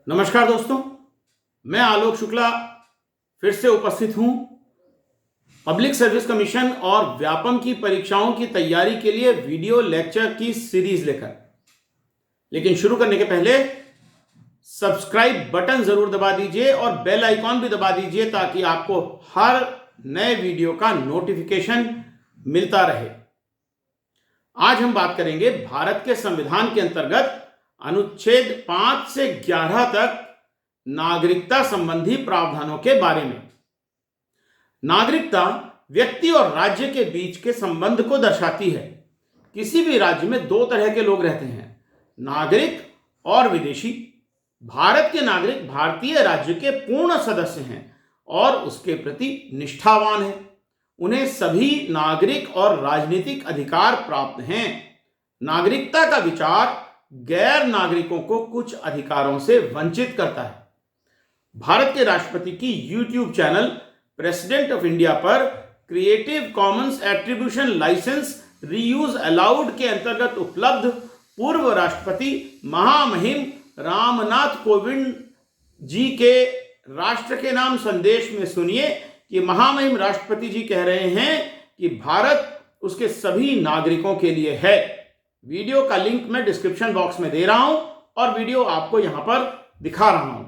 नमस्कार दोस्तों, मैं आलोक शुक्ला फिर से उपस्थित हूं पब्लिक सर्विस कमीशन और व्यापम की परीक्षाओं की तैयारी के लिए वीडियो लेक्चर की सीरीज लेकर। लेकिन शुरू करने के पहले सब्सक्राइब बटन जरूर दबा दीजिए और बेल आइकॉन भी दबा दीजिए ताकि आपको हर नए वीडियो का नोटिफिकेशन मिलता रहे। आज हम बात करेंगे भारत के संविधान के अंतर्गत अनुच्छेद 5 से 11 तक नागरिकता संबंधी प्रावधानों के बारे में। नागरिकता व्यक्ति और राज्य के बीच के संबंध को दर्शाती है। किसी भी राज्य में दो तरह के लोग रहते हैं, नागरिक और विदेशी। भारत के नागरिक भारतीय राज्य के पूर्ण सदस्य हैं और उसके प्रति निष्ठावान हैं। उन्हें सभी नागरिक और राजनीतिक अधिकार प्राप्त हैं। नागरिकता का विचार गैर नागरिकों को कुछ अधिकारों से वंचित करता है। भारत के राष्ट्रपति की YouTube channel president of India पर creative commons attribution licence reuse allowed के अंतर्गत उपलब्ध पूर्व राष्ट्रपति महामहिम रामनाथ कोविंद जी के राष्ट्र के नाम संदेश में सुनिए कि महामहिम राष्ट्रपति जी कह रहे हैं कि भारत उसके सभी नागरिकों के लिए है। वीडियो का लिंक मैं डिस्क्रिप्शन बॉक्स में दे रहा हूं और वीडियो आपको यहां पर दिखा रहा हूं।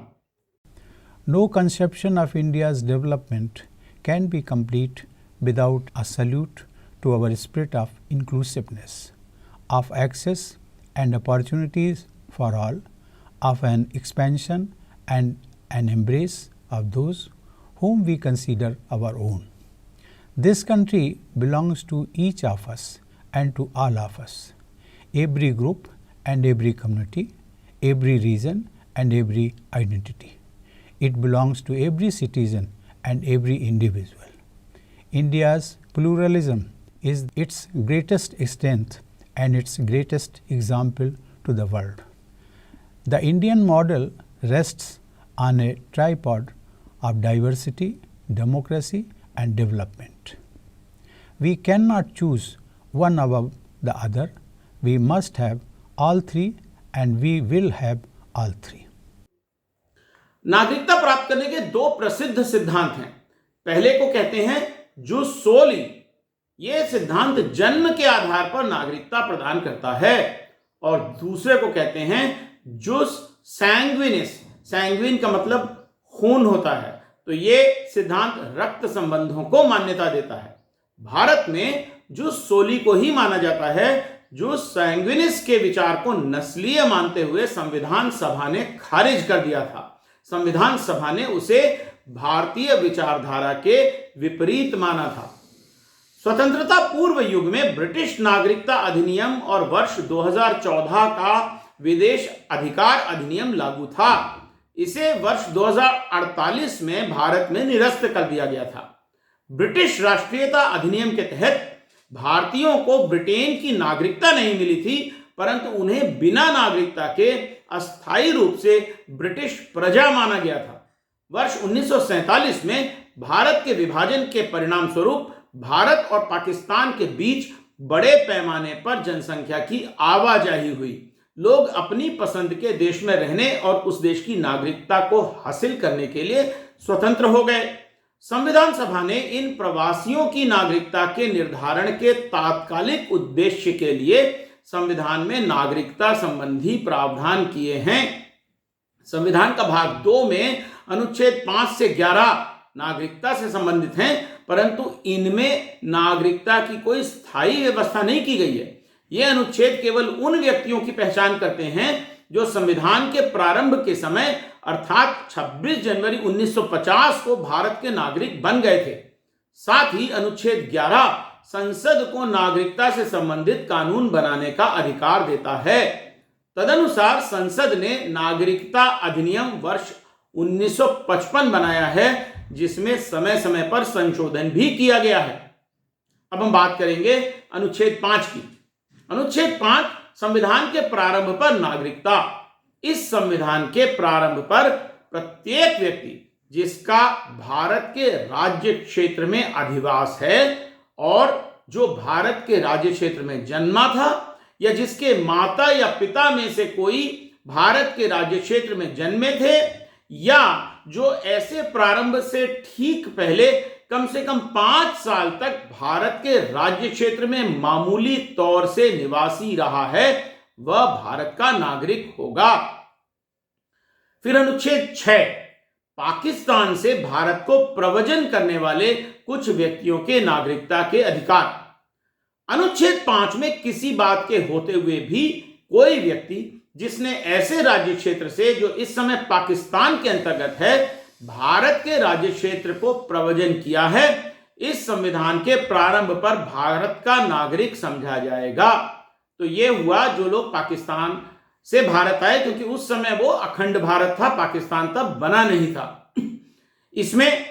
No conception of India's development can be complete without a salute to our spirit of inclusiveness, of access and opportunities for all, of an expansion and an embrace of those whom we consider our own. This country belongs to each of us and to all of us. Every group and every community, every region and every identity. It belongs to every citizen and every individual. India's pluralism is its greatest strength and its greatest example to the world. The Indian model rests on a tripod of diversity, democracy and development. We cannot choose one above the other. We must have all three and we will have all three. नागरिकता प्राप्त करने के दो प्रसिद्ध सिद्धांत हैं। पहले को कहते हैं जुस सोली। यह सिद्धांत जन्म के आधार पर नागरिकता प्रदान करता है। और दूसरे को कहते हैं जुस सैंग्विनिस। सैंग्विन का मतलब खून होता है, तो यह सिद्धांत रक्त संबंधों को मान्यता देता है। भारत में जुस सोली को ही माना जाता है। जुस सैंग्विनिस के विचार को नस्लीय मानते हुए संविधान सभा ने खारिज कर दिया था। संविधान सभा ने उसे भारतीय विचारधारा के विपरीत माना था। स्वतंत्रता पूर्व युग में ब्रिटिश नागरिकता अधिनियम और वर्ष 2014 का विदेश अधिकार अधिनियम लागू था। इसे वर्ष 2048 में भारत में निरस्त कर दिया गया था। ब्रिटिश राष्ट्रीयता अधिनियम के तहत भारतीयों को ब्रिटेन की नागरिकता नहीं मिली थी, परंतु उन्हें बिना नागरिकता के अस्थायी रूप से ब्रिटिश प्रजा माना गया था। वर्ष 1947 में भारत के विभाजन के परिणाम स्वरूप भारत और पाकिस्तान के बीच बड़े पैमाने पर जनसंख्या की आवाजाही हुई। लोग अपनी पसंद के देश में रहने और उस देश की नागरिकता को हासिल करने के लिए स्वतंत्र हो गए। संविधान सभा ने इन प्रवासियों की नागरिकता के निर्धारण के तात्कालिक उद्देश्य के लिए संविधान में नागरिकता संबंधी प्रावधान किए हैं। संविधान का भाग 2 में अनुच्छेद 5 से 11 नागरिकता से संबंधित हैं, परंतु इनमें नागरिकता की कोई स्थायी व्यवस्था नहीं की गई है। ये अनुच्छेद केवल उन व्यक्तियों की पहचान करते हैं जो संविधान के प्रारंभ के समय अर्थात 26 जनवरी 1950 को भारत के नागरिक बन गए थे। साथ ही अनुच्छेद 11 संसद को नागरिकता से संबंधित कानून बनाने का अधिकार देता है। तदनुसार संसद ने नागरिकता अधिनियम वर्ष 1955 बनाया है, जिसमें समय समय पर संशोधन भी किया गया है। अब हम बात करेंगे अनुच्छेद 5 की। अनुच्छेद 5 संविधान के प्रारंभ पर नागरिकता। इस संविधान के प्रारंभ पर प्रत्येक व्यक्ति जिसका भारत के राज्य क्षेत्र में अधिवास है और जो भारत के राज्य क्षेत्र में जन्मा था या जिसके माता या पिता में से कोई भारत के राज्य क्षेत्र में जन्मे थे या जो ऐसे प्रारंभ से ठीक पहले कम से कम 5 साल तक भारत के राज्य क्षेत्र में मामूली तौर से निवासी रहा है, वह भारत का नागरिक होगा। फिर अनुच्छेद 6, पाकिस्तान से भारत को प्रव्रजन करने वाले कुछ व्यक्तियों के नागरिकता के अधिकार। अनुच्छेद 5 में किसी बात के होते हुए भी कोई व्यक्ति जिसने ऐसे राज्य क्षेत्र से जो इस समय पाकिस्तान के अंतर्गत है भारत के राज्य क्षेत्र को प्रव्रजन किया है, इस संविधान के प्रारंभ पर भारत का नागरिक समझा जाएगा। तो ये हुआ जो लोग पाकिस्तान से भारत आए, क्योंकि उस समय वो अखंड भारत था, पाकिस्तान तब बना नहीं था। इसमें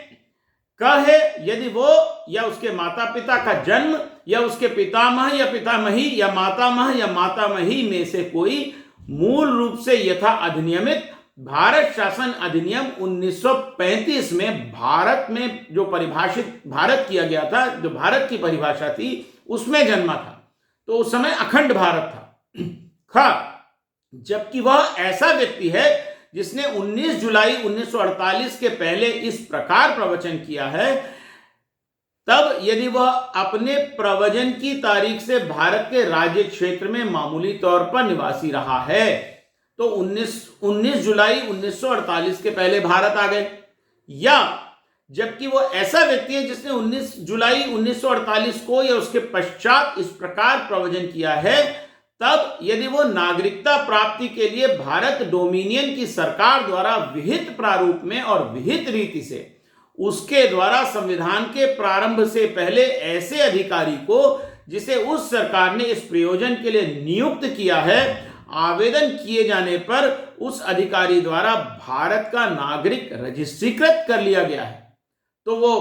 क है यदि वो या उसके माता पिता का जन्म या उसके पितामह या पितामही या मातामही में से कोई मूल रूप से यथा अधिनियमित भारत शासन अधिनियम 1935 में भारत में जो परिभाषित भारत किया गया था, जो भारत की परिभाषा थी उसमें जन्मा था, तो उस समय अखंड भारत था। जबकि वह ऐसा व्यक्ति है जिसने 19 जुलाई 1948 के पहले इस प्रकार प्रवचन किया है, तब यदि वह अपने प्रव्रजन की तारीख से भारत के राज्य क्षेत्र में मामूली तौर पर निवासी रहा है तो 19 जुलाई 1948 के पहले भारत आ गए, या जबकि वो ऐसा व्यक्ति है जिसने 19 जुलाई 1948 को या उसके पश्चात इस प्रकार प्रव्रजन किया है, तब यदि वो नागरिकता प्राप्ति के लिए भारत डोमिनियन की सरकार द्वारा विहित प्रारूप में और विहित रीति से उसके द्वारा संविधान के प्रारंभ से पहले ऐसे अधिकारी को जिसे उस सरकार ने इस प्रयोजन के लिए नियुक्त किया है, आवेदन किए जाने पर उस अधिकारी द्वारा भारत का नागरिक रजिस्ट्रीकृत कर लिया गया है, तो वो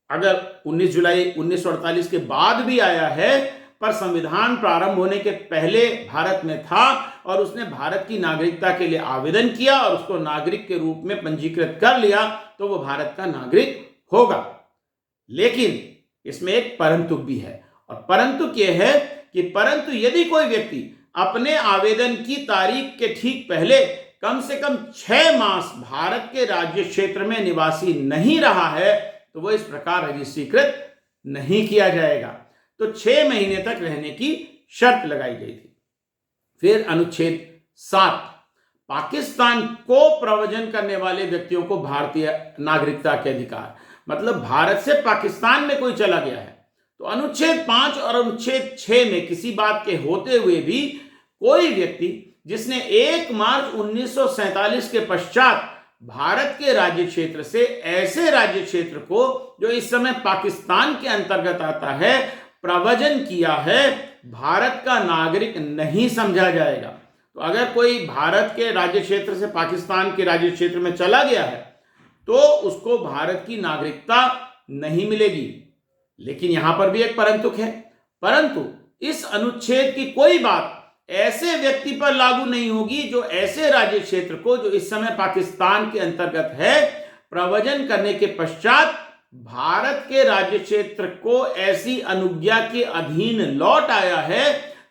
अगर 19 जुलाई 1948 के बाद भी आया है पर संविधान प्रारंभ होने के पहले भारत में था और उसने भारत की नागरिकता के लिए आवेदन किया और उसको नागरिक के रूप में पंजीकृत कर लिया, तो वो भारत का नागरिक होगा। लेकिन इसमें एक परंतु भी है, और परंतु यह है कि परंतु यदि कोई व्यक्ति अपने आवेदन की तारीख के ठीक पहले कम से कम 6 मास भारत के राज्य क्षेत्र में निवासी नहीं रहा है तो वह इस प्रकार रजिस्ट्रीकृत नहीं किया जाएगा। तो 6 महीने तक रहने की शर्त लगाई गई थी। फिर अनुच्छेद 7, पाकिस्तान को प्रव्रजन करने वाले व्यक्तियों को भारतीय नागरिकता के अधिकार, मतलब भारत से पाकिस्तान में कोई चला गया है तो अनुच्छेद 5 और अनुच्छेद 6 में किसी बात के होते हुए भी कोई व्यक्ति जिसने 1 मार्च 1947 के पश्चात भारत के राज्य क्षेत्र से ऐसे राज्य क्षेत्र को जो इस समय पाकिस्तान के अंतर्गत आता है प्रव्रजन किया है, भारत का नागरिक नहीं समझा जाएगा। तो अगर कोई भारत के राज्य क्षेत्र से पाकिस्तान के राज्य क्षेत्र में चला गया है तो उसको भारत की नागरिकता नहीं मिलेगी। लेकिन यहां पर भी एक परंतु है, परंतु इस अनुच्छेद की कोई बात ऐसे व्यक्ति पर लागू नहीं होगी जो ऐसे राज्य क्षेत्र को जो इस समय पाकिस्तान के अंतर्गत है प्रव्रजन करने के पश्चात भारत के राज्य क्षेत्र को ऐसी अनुज्ञा के अधीन लौट आया है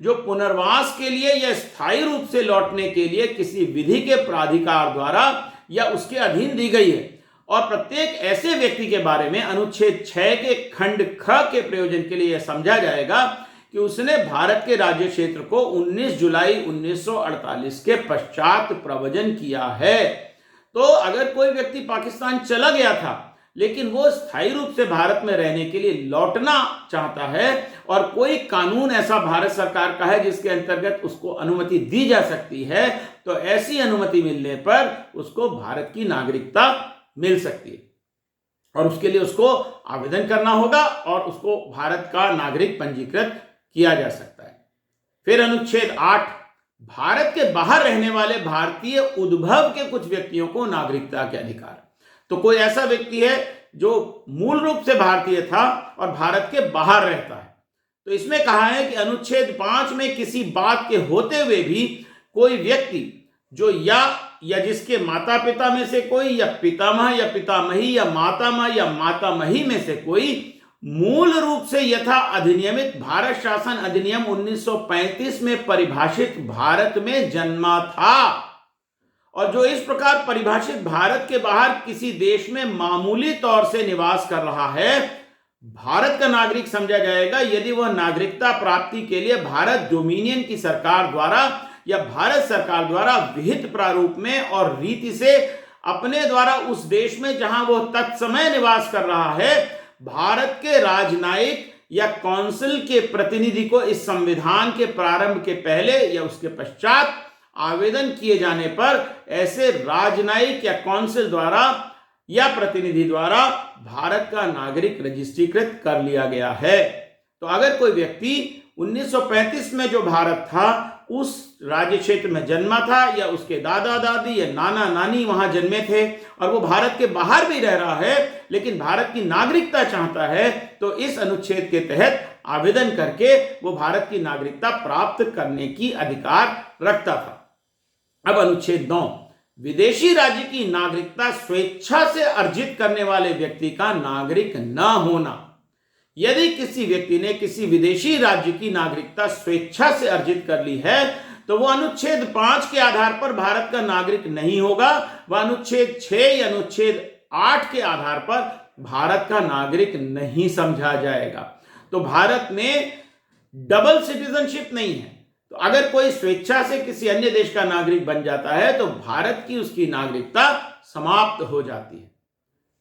जो पुनर्वास के लिए या स्थायी रूप से लौटने के लिए किसी विधि के प्राधिकार द्वारा या उसके अधीन दी गई है। और प्रत्येक ऐसे व्यक्ति के बारे में अनुच्छेद 6 के खंड ख के प्रयोजन के लिए यह समझा जाएगा कि उसने भारत के राज्य क्षेत्र को 19 जुलाई 1948 के पश्चात प्रव्रजन किया है। तो अगर कोई व्यक्ति पाकिस्तान चला गया था लेकिन वो स्थायी रूप से भारत में रहने के लिए लौटना चाहता है और कोई कानून ऐसा भारत सरकार का है जिसके अंतर्गत उसको अनुमति दी जा सकती है, तो ऐसी अनुमति मिलने पर उसको भारत की नागरिकता मिल सकती है और उसके लिए उसको आवेदन करना होगा और उसको भारत का नागरिक पंजीकृत किया जा सकता है। फिर अनुच्छेद 8, भारत के बाहर रहने वाले भारतीय उद्भव के कुछ व्यक्तियों को नागरिकता के अधिकार। तो कोई ऐसा व्यक्ति है जो मूल रूप से भारतीय था और भारत के बाहर रहता है, तो इसमें कहा है कि अनुच्छेद 5 में किसी बात के होते हुए भी कोई व्यक्ति जो या जिसके माता पिता में से कोई या पितामह या पितामही या मातामही में से कोई मूल रूप से यथा अधिनियमित भारत शासन अधिनियम 1935 में परिभाषित भारत में जन्मा था। और जो इस प्रकार परिभाषित भारत के बाहर किसी देश में मामूली तौर से निवास कर रहा है, भारत का नागरिक समझा जाएगा यदि वह नागरिकता प्राप्ति के लिए भारत डोमिनियन की सरकार द्वारा या भारत सरकार द्वारा विहित प्रारूप में और रीति से अपने द्वारा उस देश में जहां वह तत्समय निवास कर रहा है, भारत के राजनयिक या काउंसिल के प्रतिनिधि को इस संविधान के प्रारंभ के पहले या उसके पश्चात आवेदन किए जाने पर ऐसे राजनयिक या काउंसिल द्वारा या प्रतिनिधि द्वारा भारत का नागरिक रजिस्ट्रीकृत कर लिया गया है। तो अगर कोई व्यक्ति 1935 में जो भारत था उस राज्य क्षेत्र में जन्मा था या उसके दादा दादी या नाना नानी वहां जन्मे थे और वो भारत के बाहर भी रह रहा है लेकिन भारत की नागरिकता चाहता है, तो इस अनुच्छेद के तहत आवेदन करके वो भारत की नागरिकता प्राप्त करने की अधिकार रखता था। अब अनुच्छेद 9, विदेशी राज्य की नागरिकता स्वेच्छा से अर्जित करने वाले व्यक्ति का नागरिक न होना। यदि किसी व्यक्ति ने किसी विदेशी राज्य की नागरिकता स्वेच्छा से अर्जित कर ली है तो वह अनुच्छेद 5 के आधार पर भारत का नागरिक नहीं होगा, वह अनुच्छेद 6 या अनुच्छेद 8 के आधार पर भारत का नागरिक नहीं समझा जाएगा। तो भारत में डबल सिटीजनशिप नहीं है। तो अगर कोई स्वेच्छा से किसी अन्य देश का नागरिक बन जाता है तो भारत की उसकी नागरिकता समाप्त हो जाती है।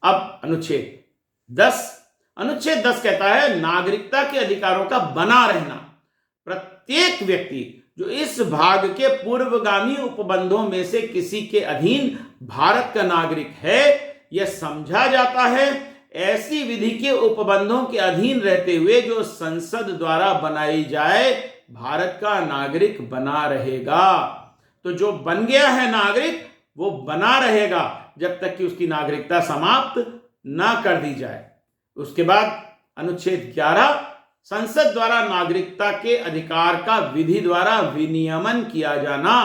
अब अनुच्छेद 10 कहता है नागरिकता के अधिकारों का बना रहना। प्रत्येक व्यक्ति जो इस भाग के पूर्वगामी उपबंधों में से किसी के अधीन भारत का नागरिक है, यह समझा जाता है ऐसी विधि के उपबंधों के अधीन रहते हुए जो संसद द्वारा बनाई जाए भारत का नागरिक बना रहेगा। तो जो बन गया है नागरिक वो बना रहेगा जब तक कि उसकी नागरिकता समाप्त ना कर दी जाए। उसके बाद अनुच्छेद 11, संसद द्वारा नागरिकता के अधिकार का विधि द्वारा विनियमन किया जाना।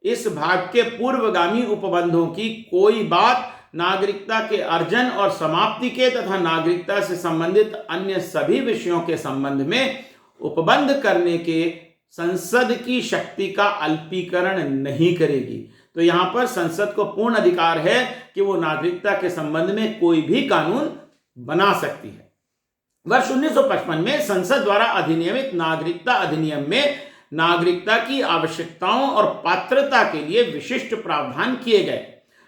इस भाग के पूर्वगामी उपबंधों की कोई बात नागरिकता के अर्जन और समाप्ति के तथा नागरिकता से संबंधित अन्य सभी विषयों के संबंध में उपबंध करने के संसद की शक्ति का अल्पीकरण नहीं करेगी। तो यहां पर संसद को पूर्ण अधिकार है कि वो नागरिकता के संबंध में कोई भी कानून बना सकती है। वर्ष 1955 में संसद द्वारा अधिनियमित नागरिकता अधिनियम में नागरिकता की आवश्यकताओं और पात्रता के लिए विशिष्ट प्रावधान किए गए।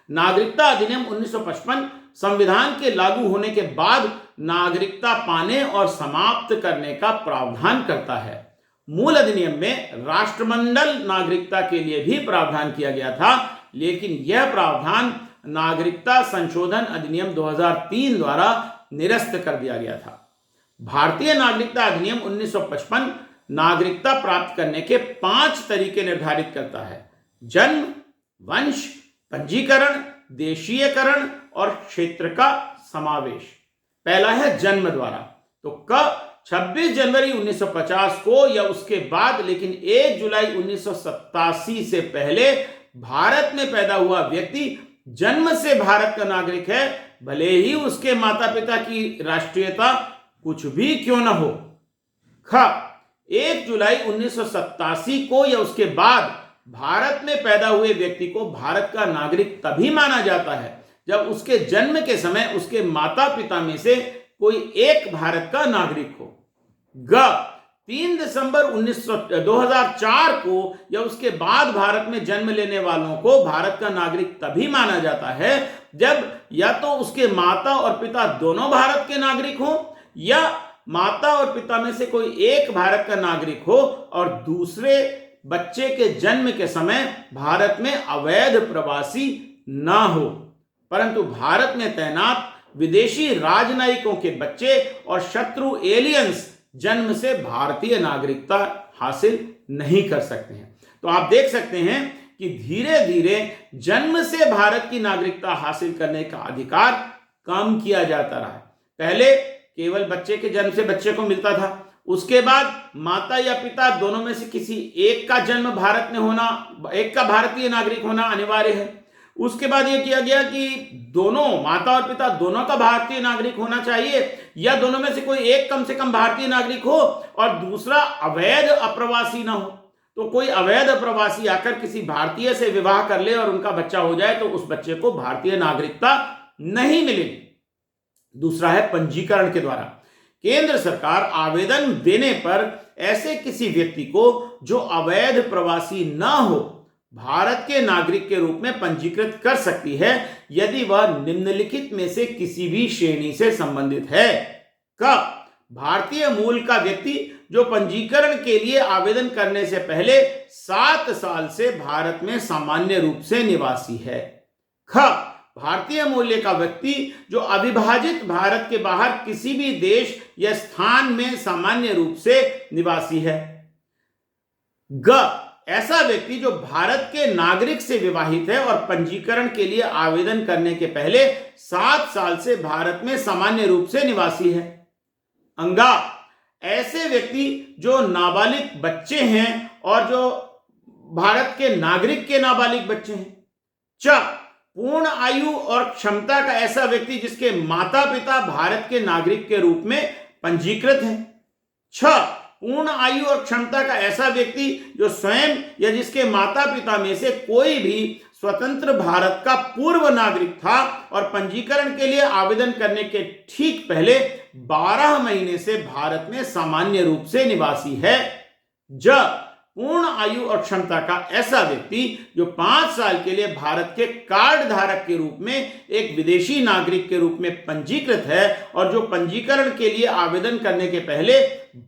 नागरिकता अधिनियम 1955 संविधान के लागू होने के बाद नागरिकता पाने और समाप्त करने का प्रावधान करता है। मूल अधिनियम में राष्ट्रमंडल नागरिकता के लिए भी प्रावधान किया गया था, लेकिन यह प्रावधान नागरिकता संशोधन अधिनियम 2003 द्वारा निरस्त कर दिया गया था। भारतीय नागरिकता अधिनियम 1955 नागरिकता प्राप्त करने के 5 तरीके निर्धारित करता है: जन्म, वंश, पंजीकरण, देशीयकरण और क्षेत्र का समावेश। पहला है जन्म द्वारा। तो 26 जनवरी 1950 को या उसके बाद लेकिन 1 जुलाई 1987 से पहले भारत में पैदा हुआ व्यक्ति जन्म से भारत का नागरिक है, भले ही उसके माता पिता की राष्ट्रीयता कुछ भी क्यों न हो। 1 जुलाई 1987 को या उसके बाद भारत में पैदा हुए व्यक्ति को भारत का नागरिक तभी माना जाता है जब उसके जन्म के समय उसके माता पिता में से कोई एक भारत का नागरिक हो। 3 दिसंबर 2004 को या उसके बाद भारत में जन्म लेने वालों को भारत का नागरिक तभी माना जाता है जब या तो उसके माता और पिता दोनों भारत के नागरिक हो या माता और पिता में से कोई एक भारत का नागरिक हो और दूसरे बच्चे के जन्म के समय भारत में अवैध प्रवासी ना हो। परंतु भारत में तैनात विदेशी राजनयिकों के बच्चे और शत्रु एलियंस जन्म से भारतीय नागरिकता हासिल नहीं कर सकते हैं। तो आप देख सकते हैं कि धीरे धीरे जन्म से भारत की नागरिकता हासिल करने का अधिकार कम किया जाता रहा है। पहले केवल बच्चे के जन्म से बच्चे को मिलता था, उसके बाद माता या पिता दोनों में से किसी एक का जन्म भारत में होना, एक का भारतीय नागरिक होना अनिवार्य है। उसके बाद यह किया गया कि दोनों माता और पिता दोनों का भारतीय नागरिक होना चाहिए या दोनों में से कोई एक कम से कम भारतीय नागरिक हो और दूसरा अवैध अप्रवासी ना हो। तो कोई अवैध प्रवासी आकर किसी भारतीय से विवाह कर ले और उनका बच्चा हो जाए तो उस बच्चे को भारतीय नागरिकता नहीं मिलेगी। दूसरा है पंजीकरण के द्वारा। केंद्र सरकार आवेदन देने पर ऐसे किसी व्यक्ति को जो अवैध प्रवासी न हो भारत के नागरिक के रूप में पंजीकृत कर सकती है यदि वह निम्नलिखित में से किसी भी श्रेणी से संबंधित है। क, भारतीय मूल का व्यक्ति जो पंजीकरण के लिए आवेदन करने से पहले 7 साल से भारत में सामान्य रूप से निवासी है। ख, भारतीय मूल्य का व्यक्ति जो अविभाजित भारत के बाहर किसी भी देश या स्थान में सामान्य रूप से निवासी है। ग, ऐसा व्यक्ति जो भारत के नागरिक से विवाहित है और पंजीकरण के लिए आवेदन करने के पहले 7 साल से भारत में सामान्य रूप से निवासी है। अंगा, ऐसे व्यक्ति जो नाबालिग बच्चे हैं और जो भारत के नागरिक के नाबालिग बच्चे हैं। च, पूर्ण आयु और क्षमता का ऐसा व्यक्ति जिसके माता पिता भारत के नागरिक के रूप में पंजीकृत हैं। छ, पूर्ण आयु और क्षमता का ऐसा व्यक्ति जो स्वयं या जिसके माता पिता में से कोई भी स्वतंत्र भारत का पूर्व नागरिक था और पंजीकरण के लिए आवेदन करने के ठीक पहले 12 महीने से भारत में सामान्य रूप से निवासी है। ज, पूर्ण आयु और क्षमता का ऐसा व्यक्ति जो 5 साल के लिए भारत के कार्ड धारक के रूप में एक विदेशी नागरिक के रूप में पंजीकृत है और जो पंजीकरण के लिए आवेदन करने के पहले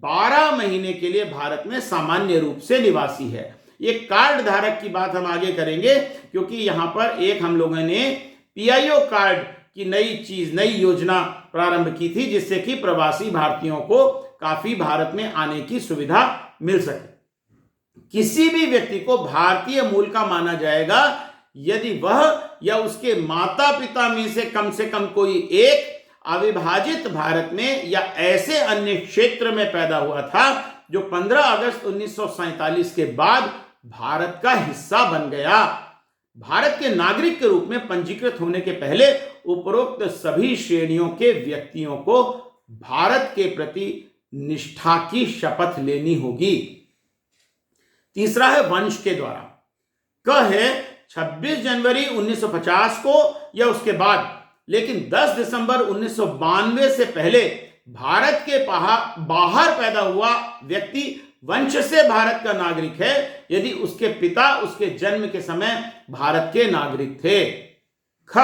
12 महीने के लिए भारत में सामान्य रूप से निवासी है। ये कार्ड धारक की बात हम आगे करेंगे क्योंकि यहां पर एक हम लोगों ने पीआईओ कार्ड की नई योजना प्रारंभ की थी जिससे कि प्रवासी भारतीयों को काफी भारत में आने की सुविधा मिल सके। किसी भी व्यक्ति को भारतीय मूल का माना जाएगा यदि वह या उसके माता पिता में से कम कोई एक अविभाजित भारत में या ऐसे अन्य क्षेत्र में पैदा हुआ था जो 15 अगस्त 1947 के बाद भारत का हिस्सा बन गया। भारत के नागरिक के रूप में पंजीकृत होने के पहले उपरोक्त सभी श्रेणियों के व्यक्तियों को भारत के प्रति निष्ठा की शपथ लेनी होगी। तीसरा है वंश के द्वारा। क है 26 जनवरी 1950 को या उसके बाद लेकिन 10 दिसंबर 1992 से पहले भारत के बाहर पैदा हुआ व्यक्ति वंश से भारत का नागरिक है यदि उसके पिता उसके जन्म के समय भारत के नागरिक थे। ख,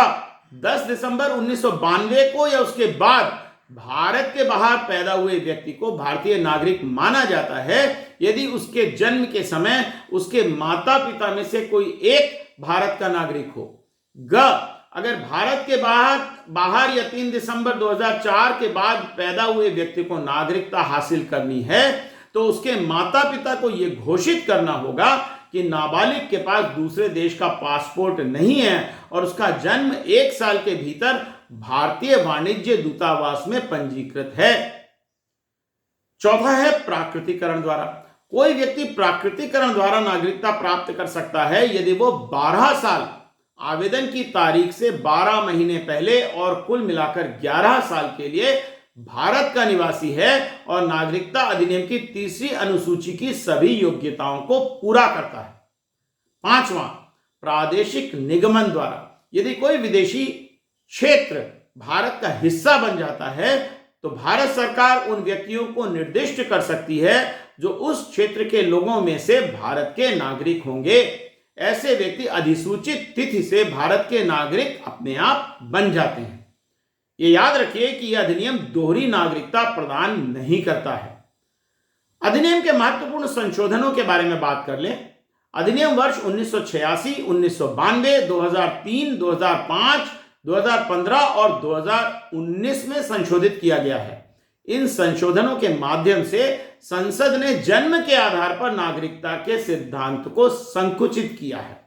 10 दिसंबर 1992 को या उसके बाद भारत के बाहर पैदा हुए व्यक्ति को भारतीय नागरिक माना जाता है यदि उसके जन्म के समय उसके माता पिता में से कोई एक भारत का नागरिक हो। ग, अगर भारत के बाहर या 3 दिसंबर 2004 के बाद पैदा हुए व्यक्ति को नागरिकता हासिल करनी है तो उसके माता पिता को यह घोषित करना होगा कि नाबालिग के पास दूसरे देश का पासपोर्ट नहीं है और उसका जन्म 1 साल के भीतर भारतीय वाणिज्य दूतावास में पंजीकृत है। चौथा है प्राकृतिकरण द्वारा। कोई व्यक्ति प्राकृतिकरण द्वारा नागरिकता प्राप्त कर सकता है यदि वो 12 साल आवेदन की तारीख से 12 महीने पहले और कुल मिलाकर 11 साल के लिए भारत का निवासी है और नागरिकता अधिनियम की 3री अनुसूची की सभी योग्यताओं को पूरा करता है। पांचवा, प्रादेशिक निगमन द्वारा। यदि कोई विदेशी क्षेत्र भारत का हिस्सा बन जाता है तो भारत सरकार उन व्यक्तियों को निर्दिष्ट कर सकती है जो उस क्षेत्र के लोगों में से भारत के नागरिक होंगे। ऐसे व्यक्ति अधिसूचित तिथि से भारत के नागरिक अपने आप बन जाते हैं। ये याद रखिए कि यह अधिनियम दोहरी नागरिकता प्रदान नहीं करता है। अधिनियम के महत्वपूर्ण संशोधनों के बारे में बात कर लें। अधिनियम वर्ष 1986, 1992, 2003, 2005, 2015 और 2019 में संशोधित किया गया है। इन संशोधनों के माध्यम से संसद ने जन्म के आधार पर नागरिकता के सिद्धांत को संकुचित किया है।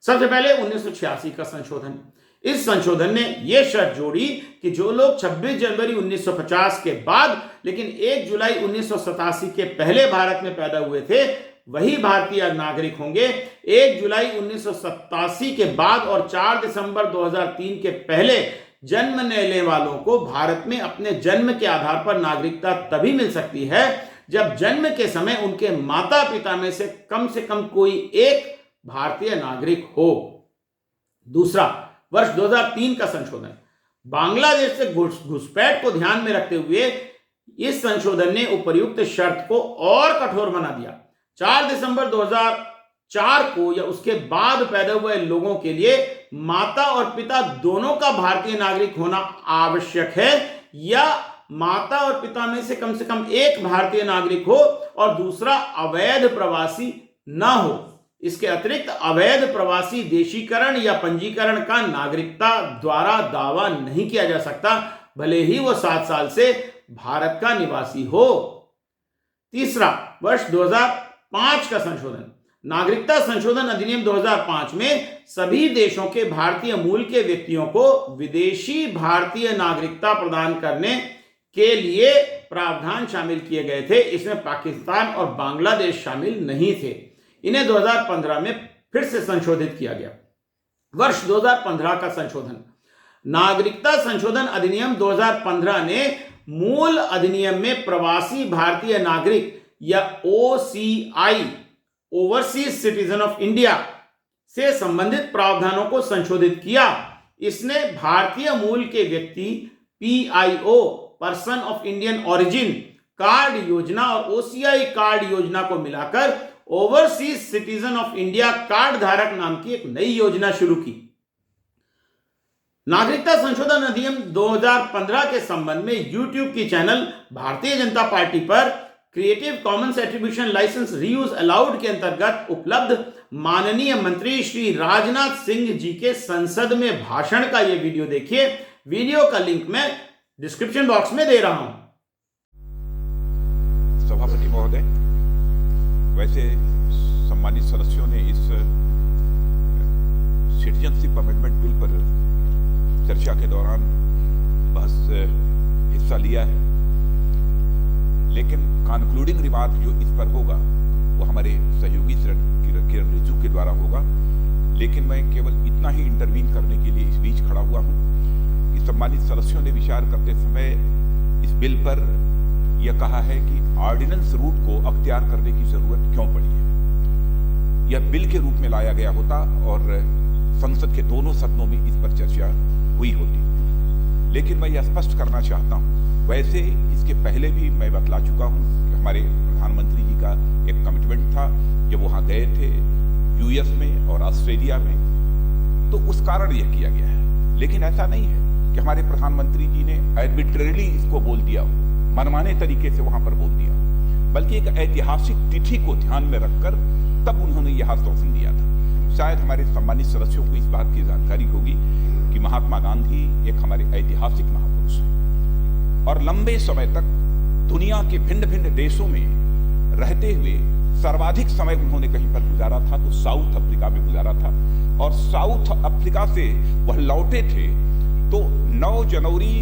सबसे पहले 1986 का संशोधन। इस संशोधन ने यह शर्त जोड़ी कि जो लोग 26 जनवरी 1950 के बाद लेकिन 1 जुलाई 1987 के पहले भारत में पैदा हुए थे वही भारतीय नागरिक होंगे। 1 जुलाई 1987 के बाद और 4 दिसंबर 2003 के पहले जन्म लेने वालों को भारत में अपने जन्म के आधार पर नागरिकता तभी मिल सकती है जब जन्म के समय उनके माता पिता में से कम कोई एक भारतीय नागरिक हो। दूसरा, वर्ष 2003 का संशोधन। बांग्लादेश से घुसपैठ को ध्यान में रखते हुए इस संशोधन ने उपर्युक्त शर्त को और कठोर बना दिया। 4 दिसंबर 2004 को या उसके बाद पैदा हुए लोगों के लिए माता और पिता दोनों का भारतीय नागरिक होना आवश्यक है, या माता और पिता में से कम एक भारतीय नागरिक हो और दूसरा अवैध प्रवासी ना हो। इसके अतिरिक्त अवैध प्रवासी देशीकरण या पंजीकरण का नागरिकता द्वारा दावा नहीं किया जा सकता, भले ही वो 7 साल से भारत का निवासी हो। तीसरा, वर्ष 2005 का संशोधन। नागरिकता संशोधन अधिनियम 2005 में सभी देशों के भारतीय मूल के व्यक्तियों को विदेशी भारतीय नागरिकता प्रदान करने के लिए प्रावधान शामिल किए गए थे। इसमें पाकिस्तान और बांग्लादेश शामिल नहीं थे। इन्हें 2015 में फिर से संशोधित किया गया। वर्ष 2015 का संशोधन। नागरिकता संशोधन अधिनियम 2015 ने मूल अधिनियम में प्रवासी भारतीय नागरिक या OCI, overseas citizen of India से संबंधित प्रावधानों को संशोधित किया। इसने भारतीय मूल के व्यक्ति PIO, person of Indian origin card योजना और OCI कार्ड योजना को मिलाकर overseas citizen of India card धारक नाम की एक नई योजना शुरू की। नागरिकता संशोधन अधिनियम 2015 के संबंध में यूट्यूब की चैनल भारतीय जनता पार्टी पर creative commons attribution licence reuse allowed के अंतर्गत उपलब्ध माननीय मंत्री श्री राजनाथ सिंह जी के संसद में भाषण का यह वीडियो देखिए। वीडियो का लिंक मैं डिस्क्रिप्शन बॉक्स में दे रहा हूं। सभापति महोदय, वैसे सम्मानित सदस्यों ने इस सिटीजनशिप अमेंडमेंट बिल पर चर्चा के दौरान बस हिस्सा लिया है, लेकिन कंक्लूडिंग रिमार्क जो इस पर होगा वो हमारे सहयोगी किरण रिजिजू के द्वारा होगा। लेकिन मैं केवल इतना ही इंटरवीन करने के लिए इस बीच खड़ा हुआ हूं कि सम्मानित सदस्यों ने विचार करते समय इस बिल पर यह कहा है कि ऑर्डिनेंस रूट को अख्तियार करने की जरूरत क्यों पड़ी है। यह बिल के रूप में लाया गया होता और संसद के दोनों सदनों में इस पर चर्चा हुई होती। लेकिन मैं यह स्पष्ट करना चाहता हूं, वैसे इसके पहले भी मैं बतला चुका हूं कि हमारे प्रधानमंत्री जी का एक कमिटमेंट था जब वहां गए थे US में और ऑस्ट्रेलिया में, तो उस कारण यह किया गया है। लेकिन ऐसा नहीं है कि हमारे प्रधानमंत्री जी ने आर्बिट्रेरली इसको बोल दिया हो, मनमाने तरीके से वहां पर बोल दिया, बल्कि एक ऐतिहासिक तिथि को ध्यान में रखकर तब उन्होंने यह आश्वासन दिया था। शायद हमारे सम्मानित सदस्यों को इस बात की जानकारी होगी कि महात्मा गांधी एक हमारे ऐतिहासिक महापुरुष हैं और लंबे समय तक दुनिया के भिन्न भिन्न देशों में रहते हुए सर्वाधिक समय उन्होंने कहीं पर गुजारा था तो साउथ अफ्रीका में गुजारा था। और साउथ अफ्रीका से वह लौटे थे तो 9 जनवरी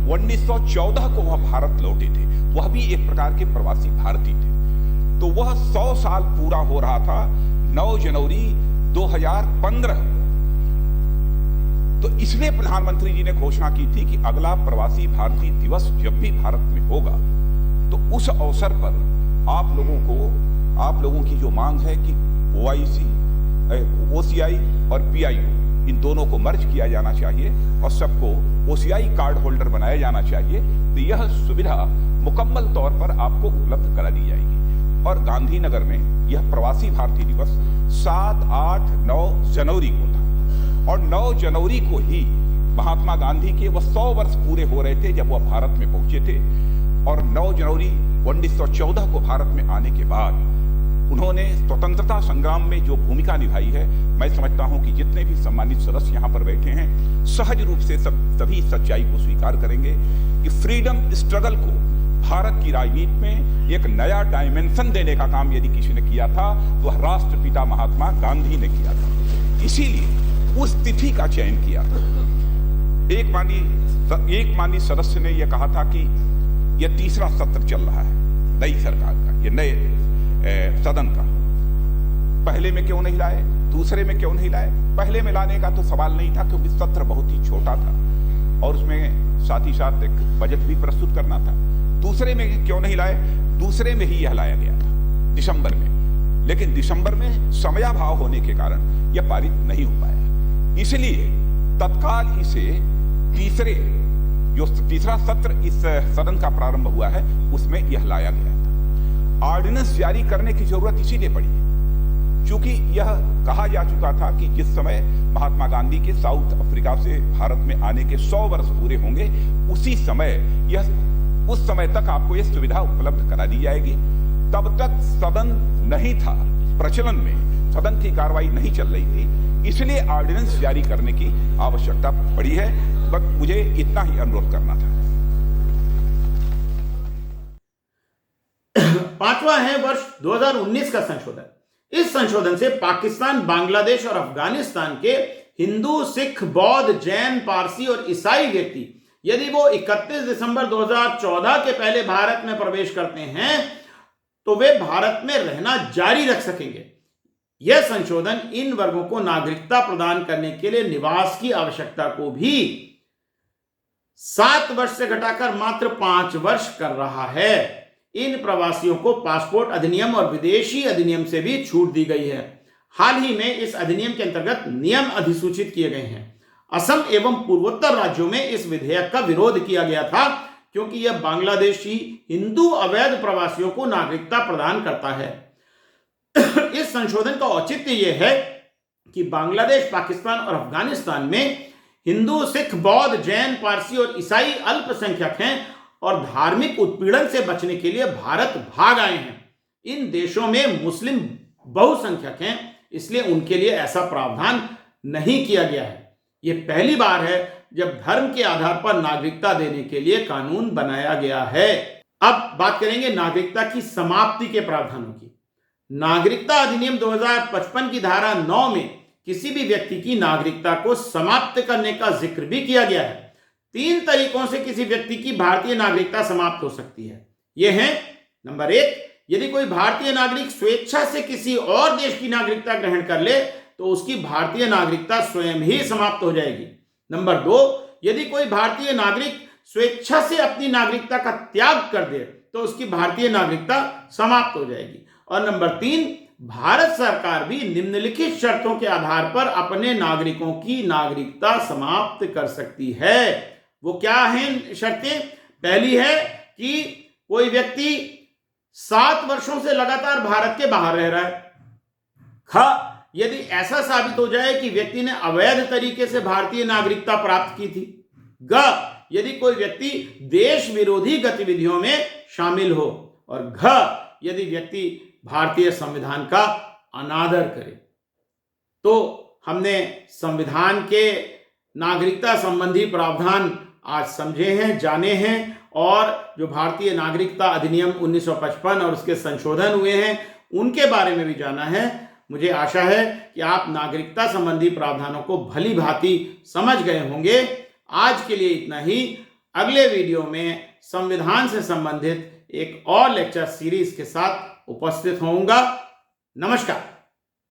1914 को वह भारत लौटे थे। वह भी एक प्रकार के प्रवासी भारतीय थे। तो वह 100 साल पूरा हो रहा था 9 जनवरी 2015। तो इसलिए प्रधानमंत्री जी ने घोषणा की थी कि अगला प्रवासी भारतीय दिवस जब भी भारत में होगा तो उस अवसर पर आप लोगों की जो मांग है कि OCI और PIO इन दोनों को मर्ज किया जाना चाहिए और सबको OCI कार्ड होल्डर बनाया जाना चाहिए, तो यह सुविधा मुकम्मल तौर पर आपको उपलब्ध करा दी जाएगी। और गांधीनगर में यह प्रवासी भारतीय दिवस 7, 8, 9 जनवरी को था और 9 जनवरी को ही महात्मा गांधी के वह 100 वर्ष पूरे हो रहे थे जब वह भारत में पहुंचे थे। और 9 जनवरी 1914 को भारत में आने के बाद उन्होंने स्वतंत्रता संग्राम में जो भूमिका निभाई है, मैं समझता हूं कि जितने भी सम्मानित सदस्य यहां पर बैठे हैं सहज रूप से सभी सच्चाई को स्वीकार करेंगे कि फ्रीडम स्ट्रगल को भारत की राजनीति में एक नया डायमेंशन देने का काम यदि किसी ने किया था तो वह राष्ट्रपिता महात्मा गांधी ने किया था। इसीलिए उस तिथि का चयन किया था। एक माननीय सदस्य ने यह कहा था कि यह तीसरा सत्र चल रहा है नई सरकार का, यह नए सदन का। पहले में क्यों नहीं लाए, दूसरे में क्यों नहीं लाए? पहले में लाने का तो सवाल नहीं था क्योंकि सत्र बहुत ही छोटा था। और उसमें साथ ही साथ एक बजट भी प्रस्तुत करना था। दूसरे में क्यों नहीं लाए? दूसरे में ही यह लाया गया था दिसंबर में, लेकिन दिसंबर में समयाभाव होने के कारण यह पारित नहीं हो पाया। इसलिए तत्काल इसे तीसरा सत्र इस सदन का प्रारंभ हुआ है उसमें यह लाया गया था। ऑर्डिनेंस जारी करने की जरूरत इसीलिए पड़ी क्योंकि यह कहा जा चुका था कि जिस समय महात्मा गांधी के साउथ अफ्रीका से भारत में आने के 100 वर्ष पूरे होंगे उस समय तक आपको यह सुविधा उपलब्ध करा दी जाएगी। तब तक सदन नहीं था प्रचलन में, सदन की कार्रवाई नहीं चल रही थी, इसलिए ऑर्डिनेंस जारी करने की आवश्यकता पड़ी है। बस मुझे इतना ही अनुरोध करना था। पांचवा है वर्ष 2019 का संशोधन। इस संशोधन से पाकिस्तान, बांग्लादेश और अफगानिस्तान के हिंदू, सिख, बौद्ध, जैन, पारसी और ईसाई व्यक्ति यदि वो 31 दिसंबर 2014 के पहले भारत में प्रवेश करते हैं तो वे भारत में रहना जारी रख सकेंगे। यह संशोधन इन वर्गों को नागरिकता प्रदान करने के लिए निवास की आवश्यकता को भी 7 वर्ष से घटाकर मात्र 5 वर्ष कर रहा है। इन प्रवासियों को पासपोर्ट अधिनियम और विदेशी अधिनियम से भी छूट दी गई है। हाल ही में इस अधिनियम के अंतर्गत नियम अधिसूचित किए गए हैं। असम एवं पूर्वोत्तर राज्यों में इस विधेयक का विरोध किया गया था क्योंकि यह बांग्लादेशी हिंदू अवैध प्रवासियों को नागरिकता प्रदान करता है। इस संशोधन का औचित्य यह है कि बांग्लादेश, पाकिस्तान और अफगानिस्तान में हिंदू, सिख, बौद्ध, जैन, पारसी और ईसाई अल्पसंख्यक हैं और धार्मिक उत्पीड़न से बचने के लिए भारत भाग आए हैं। इन देशों में मुस्लिम बहुसंख्यक हैं, इसलिए उनके लिए ऐसा प्रावधान नहीं किया गया है। यह पहली बार है जब धर्म के आधार पर नागरिकता देने के लिए कानून बनाया गया है। अब बात करेंगे नागरिकता की समाप्ति के प्रावधानों की। नागरिकता अधिनियम 2055 की धारा 9 में किसी भी व्यक्ति की नागरिकता को समाप्त करने का जिक्र भी किया गया है। 3 तरीकों से किसी व्यक्ति की भारतीय नागरिकता समाप्त हो सकती है। ये हैं, नंबर 1, यदि कोई भारतीय नागरिक स्वेच्छा से किसी और देश की नागरिकता ग्रहण कर ले तो उसकी भारतीय नागरिकता स्वयं ही समाप्त हो जाएगी। नंबर 2, यदि कोई भारतीय नागरिक स्वेच्छा से अपनी नागरिकता का त्याग कर दे तो उसकी भारतीय नागरिकता समाप्त हो जाएगी। और नंबर 3, भारत सरकार भी निम्नलिखित शर्तों के आधार पर अपने नागरिकों की नागरिकता समाप्त कर सकती है। वो क्या हैं शर्तें? पहली है कि कोई व्यक्ति 7 वर्षों से लगातार भारत के बाहर रह रहा है। ख, यदि ऐसा साबित हो जाए कि व्यक्ति ने अवैध तरीके से भारतीय नागरिकता प्राप्त की थी। ग, यदि कोई व्यक्ति देश विरोधी गतिविधियों में शामिल हो। और घ, यदि व्यक्ति भारतीय संविधान का अनादर करे। तो हमने संविधान के नागरिकता संबंधी प्रावधान आज समझे हैं, जाने हैं, और जो भारतीय नागरिकता अधिनियम 1955 और उसके संशोधन हुए हैं उनके बारे में भी जाना है। मुझे आशा है कि आप नागरिकता संबंधी प्रावधानों को भली भांति समझ गए होंगे। आज के लिए इतना ही। अगले वीडियो में संविधान से संबंधित एक और लेक्चर सीरीज के साथ उपस्थित होऊंगा। नमस्कार।